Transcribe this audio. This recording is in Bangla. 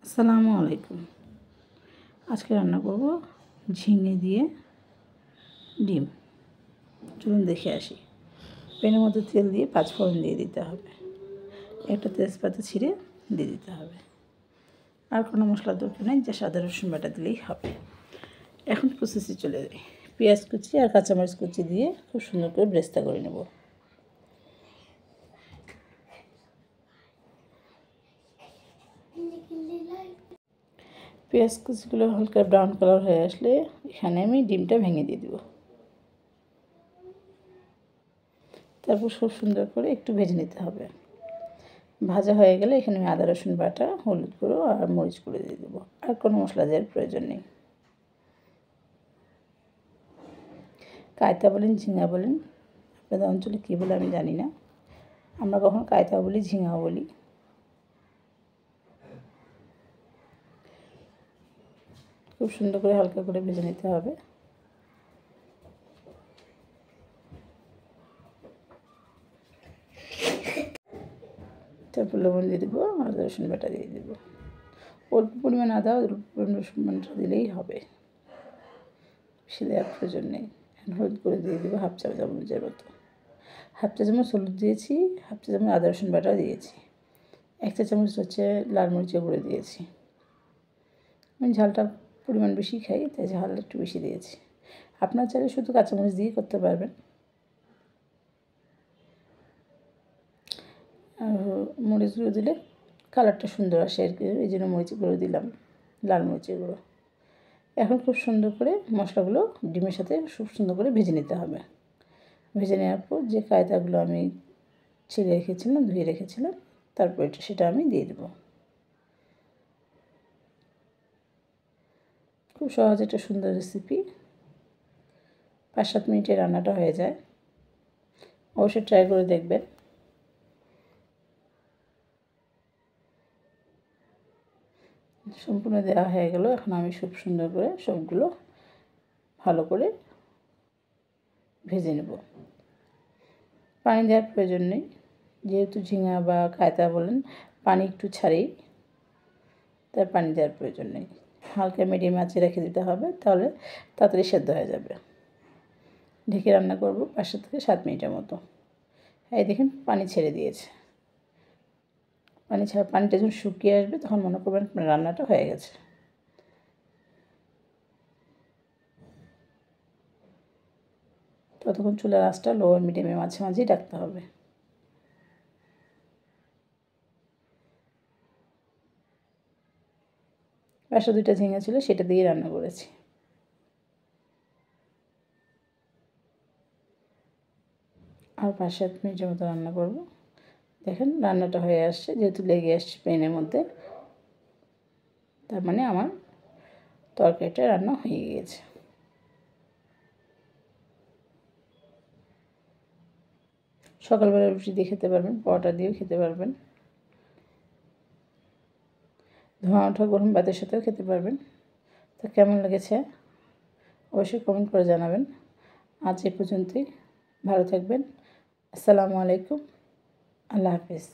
আসসালামু আলাইকুম। আজকে রান্না করব ঝিঙে দিয়ে ডিম। চলুন দেখে আসি। প্যানের মধ্যে তেল দিয়ে 5 ফোড়ন দিয়ে দিতে হবে, একটা তেজপাতা ছিঁড়ে দিয়ে দিতে হবে। আর কোনো মশলা দরকার নেই, যা আদা রসুন বাটা দিলেই হবে। এখন প্রসেসে চলে যাই। পেঁয়াজ কুচি আর কাঁচামরিচ কুচি দিয়ে খুব সুন্দর করে ব্রেস্তা করে নেব। পেঁয়াজ কুচিগুলো হালকা ব্রাউন কালার হয়ে আসলে এখানে আমি ডিমটা ভেঙে দিয়ে দেব। তারপর খুব সুন্দর করে একটু ভেজে নিতে হবে। ভাজা হয়ে গেলে এখানে আমি আদা রসুন বাটা, হলুদ গুঁড়ো আর মরিচ গুঁড়ো দিয়ে দেবো। আর কোনো মশলা দেওয়ার প্রয়োজন নেই। কায়তা বলেন, ঝিঙা বলেন, আপনাদের অঞ্চলে কী বলে আমি জানি না। আমরা কখনো কায়তাও বলি, ঝিঙাও বলি। খুব সুন্দর করে হালকা করে ভেজে নিতে হবে। তারপর লবণ দিয়ে দেবো, আদা রসুন বাটা দিয়ে দেবো। অল্প পরিমাণ আদা, অল্প পরিমাণ রসুন বাটা দিলেই হবে, বেশি দেওয়ার প্রয়োজন নেই। হলুদ করে দিয়ে দেবো হাফ চা চামচের মতো। হাফ চা চামচ হলুদ দিয়েছি, হাফ চা চামচ আদা রসুন বাটা দিয়েছি, 1 চা চামচ লাল মরিচের গুঁড়ো দিয়েছি। আমি ঝালটা পরিমাণ বেশি খাই, তাই ঝাল একটু বেশি দিয়েছি। আপনার চাইলে শুধু কাঁচামরিচ দিয়ে করতে পারবেন। আর মরিচ গুঁড়ো দিলে কালারটা সুন্দর আসে আর কি, এই জন্য মরিচের গুঁড়ো দিলাম, লাল মরিচের গুঁড়ো। এখন খুব সুন্দর করে মশলাগুলো ডিমের সাথে খুব সুন্দর করে ভেজে নিতে হবে। ভেজে নেওয়ার পর যে কায়দাগুলো আমি ছেড়ে রেখেছিলাম, ধুয়ে রেখেছিলাম, তারপর সেটা আমি দিয়ে দেবো। খুব সহজ একটা সুন্দর রেসিপি, 5-7 মিনিটে রান্নাটা হয়ে যায়। অবশ্যই ট্রাই করে দেখবেন। সম্পূর্ণ দেওয়া হয়ে গেল। এখন আমি খুব সুন্দর করে সবগুলো ভালো করে ভেজে নেব। পানি দেওয়ার প্রয়োজন নেই, যেহেতু ঝিঙা বা কায়তা বলেন পানি একটু ছাড়েই, তাই পানি দেওয়ার প্রয়োজন নেই। হালকা মিডিয়াম আঁচে রেখে দিতে হবে, তাহলে তাড়াতাড়ি সেদ্ধ হয়ে যাবে। ঢেকে রান্না করব 5 থেকে 7 মিনিটের মতো। এই দেখেন পানি ছেড়ে দিয়েছে। পানিটা যখন শুকিয়ে আসবে তখন মনে করবেন আপনার রান্নাটা হয়ে গেছে। ততক্ষণ চুলার আঁচটা লো আর মিডিয়ামে মাঝামাঝি রাখতে হবে। পাশে 2টা ঝিঙা ছিল, সেটা দিয়ে রান্না করেছি। আর 5-7 মিনিটের মতো রান্না করব। দেখেন রান্নাটা হয়ে আসছে, যেহেতু লেগে আসছে প্যানের মধ্যে, তার মানে আমার তরকারিটা রান্না হয়ে গিয়েছে। সকালবেলা রুটি দিয়ে খেতে পারবেন, পরোটা দিয়েও খেতে পারবেন, ধোঁয়া ওঠা গরম ভাতের সাথেও খেতে পারবেন। তো কেমন লেগেছে অবশ্যই কমেন্ট করে জানাবেন। আজ এ পর্যন্তই। ভালো থাকবেন। আসসালামু আলাইকুম। আল্লাহ হাফেজ।